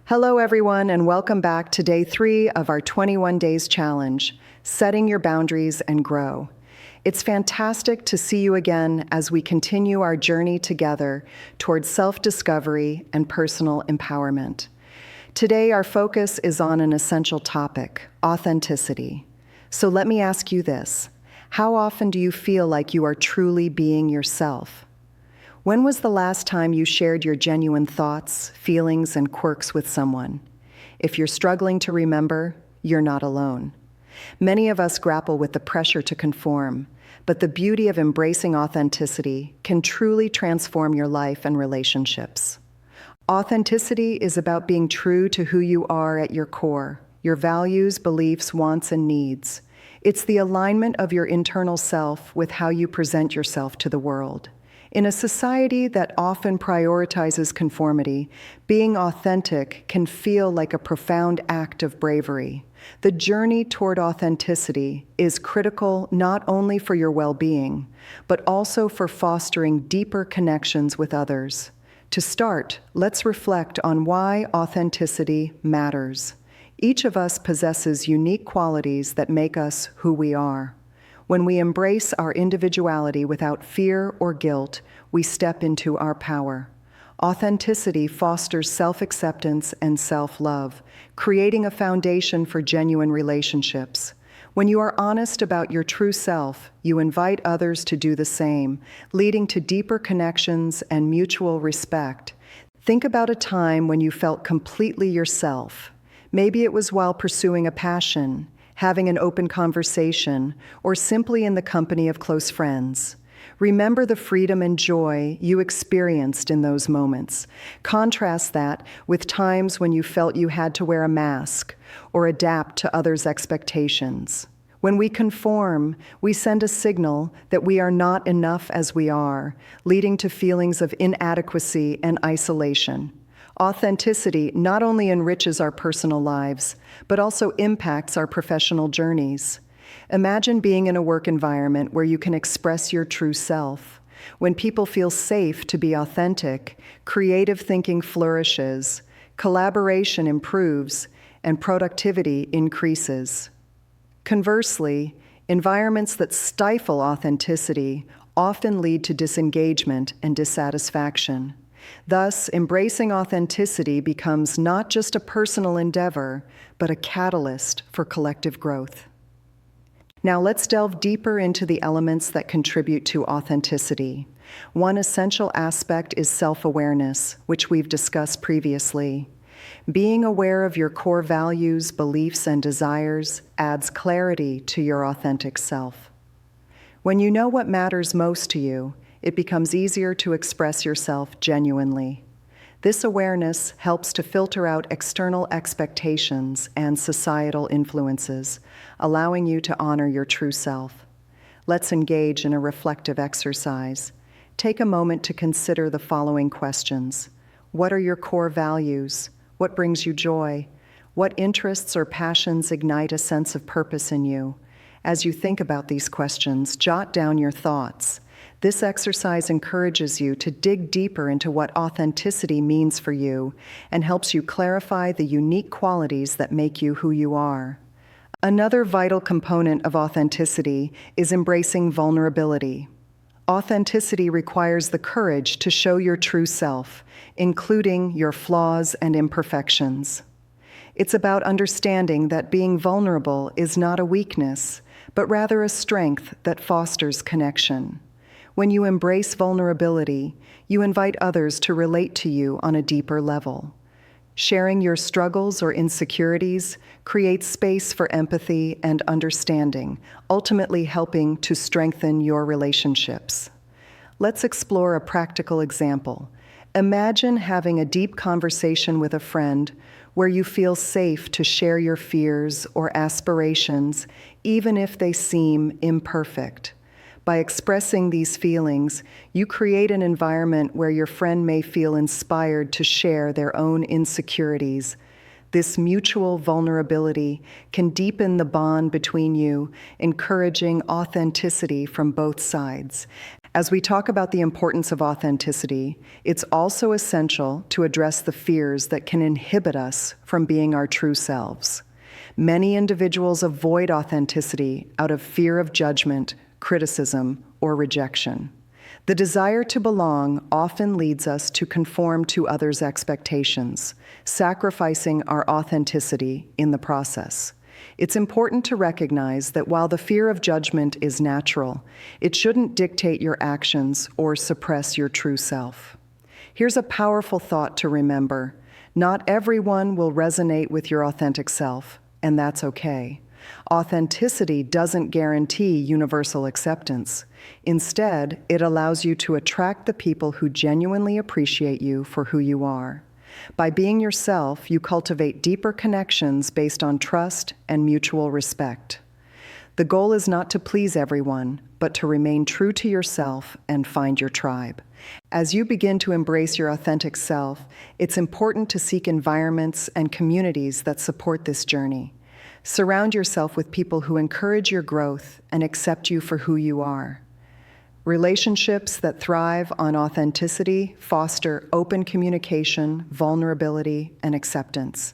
Hello, everyone, and welcome back to day 3 of our 21 Days Challenge, Setting Your Boundaries and Grow. It's fantastic to see you again as we continue our journey together towards self-discovery and personal empowerment. Today, our focus is on an essential topic, authenticity. So let me ask you this. How often do you feel like you are truly being yourself? When was the last time you shared your genuine thoughts, feelings, and quirks with someone? If you're struggling to remember, you're not alone. Many of us grapple with the pressure to conform, but the beauty of embracing authenticity can truly transform your life and relationships. Authenticity is about being true to who you are at your core, your values, beliefs, wants, and needs. It's the alignment of your internal self with how you present yourself to the world. In a society that often prioritizes conformity, being authentic can feel like a profound act of bravery. The journey toward authenticity is critical not only for your well-being, but also for fostering deeper connections with others. To start, let's reflect on why authenticity matters. Each of us possesses unique qualities that make us who we are. When we embrace our individuality without fear or guilt, we step into our power. Authenticity fosters self-acceptance and self-love, creating a foundation for genuine relationships. When you are honest about your true self, you invite others to do the same, leading to deeper connections and mutual respect. Think about a time when you felt completely yourself. Maybe it was while pursuing a passion, having an open conversation, or simply in the company of close friends. Remember the freedom and joy you experienced in those moments. Contrast that with times when you felt you had to wear a mask or adapt to others' expectations. When we conform, we send a signal that we are not enough as we are, leading to feelings of inadequacy and isolation. Authenticity not only enriches our personal lives, but also impacts our professional journeys. Imagine being in a work environment where you can express your true self. When people feel safe to be authentic, creative thinking flourishes, collaboration improves, and productivity increases. Conversely, environments that stifle authenticity often lead to disengagement and dissatisfaction. Thus, embracing authenticity becomes not just a personal endeavor, but a catalyst for collective growth. Now let's delve deeper into the elements that contribute to authenticity. One essential aspect is self-awareness, which we've discussed previously. Being aware of your core values, beliefs, and desires adds clarity to your authentic self. When you know what matters most to you, it becomes easier to express yourself genuinely. This awareness helps to filter out external expectations and societal influences, allowing you to honor your true self. Let's engage in a reflective exercise. Take a moment to consider the following questions. What are your core values? What brings you joy? What interests or passions ignite a sense of purpose in you? As you think about these questions, jot down your thoughts. This exercise encourages you to dig deeper into what authenticity means for you and helps you clarify the unique qualities that make you who you are. Another vital component of authenticity is embracing vulnerability. Authenticity requires the courage to show your true self, including your flaws and imperfections. It's about understanding that being vulnerable is not a weakness, but rather a strength that fosters connection. When you embrace vulnerability, you invite others to relate to you on a deeper level. Sharing your struggles or insecurities creates space for empathy and understanding, ultimately helping to strengthen your relationships. Let's explore a practical example. Imagine having a deep conversation with a friend where you feel safe to share your fears or aspirations, even if they seem imperfect. By expressing these feelings, you create an environment where your friend may feel inspired to share their own insecurities. This mutual vulnerability can deepen the bond between you, encouraging authenticity from both sides. As we talk about the importance of authenticity, it's also essential to address the fears that can inhibit us from being our true selves. Many individuals avoid authenticity out of fear of judgment, criticism, or rejection. The desire to belong often leads us to conform to others' expectations, sacrificing our authenticity in the process. It's important to recognize that while the fear of judgment is natural, it shouldn't dictate your actions or suppress your true self. Here's a powerful thought to remember. Not everyone will resonate with your authentic self, and that's okay. Authenticity doesn't guarantee universal acceptance. Instead, it allows you to attract the people who genuinely appreciate you for who you are. By being yourself, you cultivate deeper connections based on trust and mutual respect. The goal is not to please everyone, but to remain true to yourself and find your tribe. As you begin to embrace your authentic self, it's important to seek environments and communities that support this journey. Surround yourself with people who encourage your growth and accept you for who you are. Relationships that thrive on authenticity foster open communication, vulnerability, and acceptance.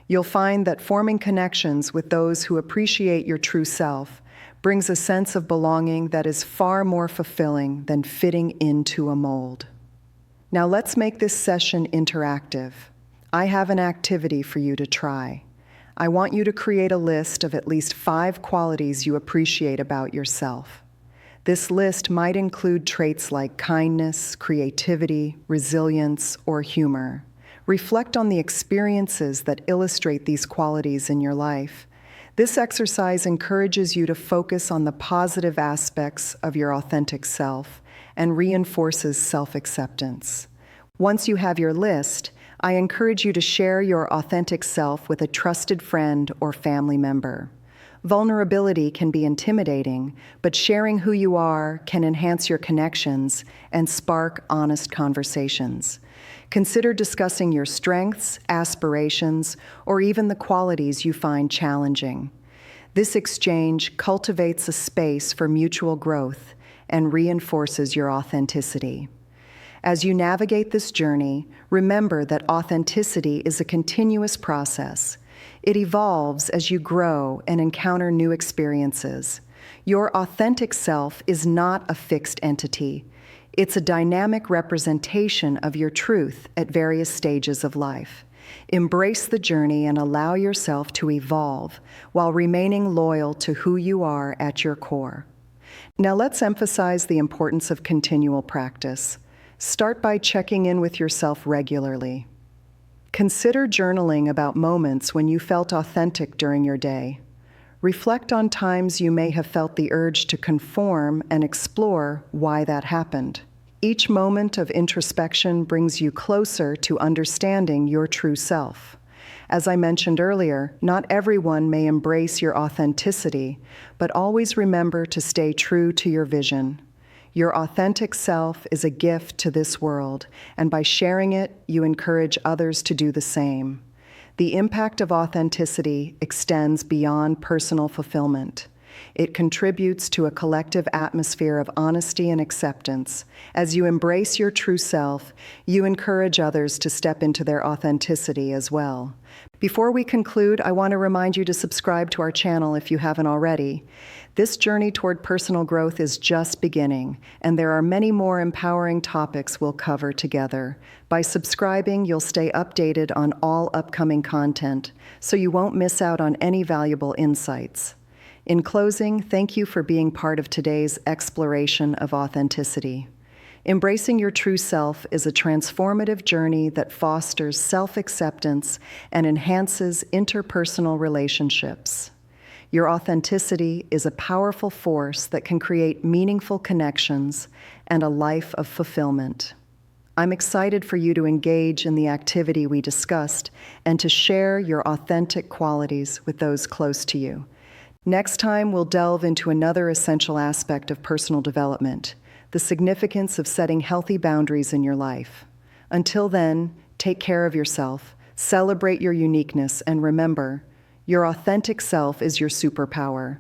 You'll find that forming connections with those who appreciate your true self brings a sense of belonging that is far more fulfilling than fitting into a mold. Now let's make this session interactive. I have an activity for you to try. I want you to create a list of at least 5 qualities you appreciate about yourself. This list might include traits like kindness, creativity, resilience, or humor. Reflect on the experiences that illustrate these qualities in your life. This exercise encourages you to focus on the positive aspects of your authentic self and reinforces self-acceptance. Once you have your list, I encourage you to share your authentic self with a trusted friend or family member. Vulnerability can be intimidating, but sharing who you are can enhance your connections and spark honest conversations. Consider discussing your strengths, aspirations, or even the qualities you find challenging. This exchange cultivates a space for mutual growth and reinforces your authenticity. As you navigate this journey, remember that authenticity is a continuous process. It evolves as you grow and encounter new experiences. Your authentic self is not a fixed entity. It's a dynamic representation of your truth at various stages of life. Embrace the journey and allow yourself to evolve while remaining loyal to who you are at your core. Now let's emphasize the importance of continual practice. Start by checking in with yourself regularly. Consider journaling about moments when you felt authentic during your day. Reflect on times you may have felt the urge to conform and explore why that happened. Each moment of introspection brings you closer to understanding your true self. As I mentioned earlier, not everyone may embrace your authenticity, but always remember to stay true to your vision. Your authentic self is a gift to this world, and by sharing it, you encourage others to do the same. The impact of authenticity extends beyond personal fulfillment. It contributes to a collective atmosphere of honesty and acceptance. As you embrace your true self, you encourage others to step into their authenticity as well. Before we conclude, I want to remind you to subscribe to our channel if you haven't already. This journey toward personal growth is just beginning, and there are many more empowering topics we'll cover together. By subscribing, you'll stay updated on all upcoming content, so you won't miss out on any valuable insights. In closing, thank you for being part of today's exploration of authenticity. Embracing your true self is a transformative journey that fosters self-acceptance and enhances interpersonal relationships. Your authenticity is a powerful force that can create meaningful connections and a life of fulfillment. I'm excited for you to engage in the activity we discussed and to share your authentic qualities with those close to you. Next time, we'll delve into another essential aspect of personal development, the significance of setting healthy boundaries in your life. Until then, take care of yourself, celebrate your uniqueness, and remember, your authentic self is your superpower.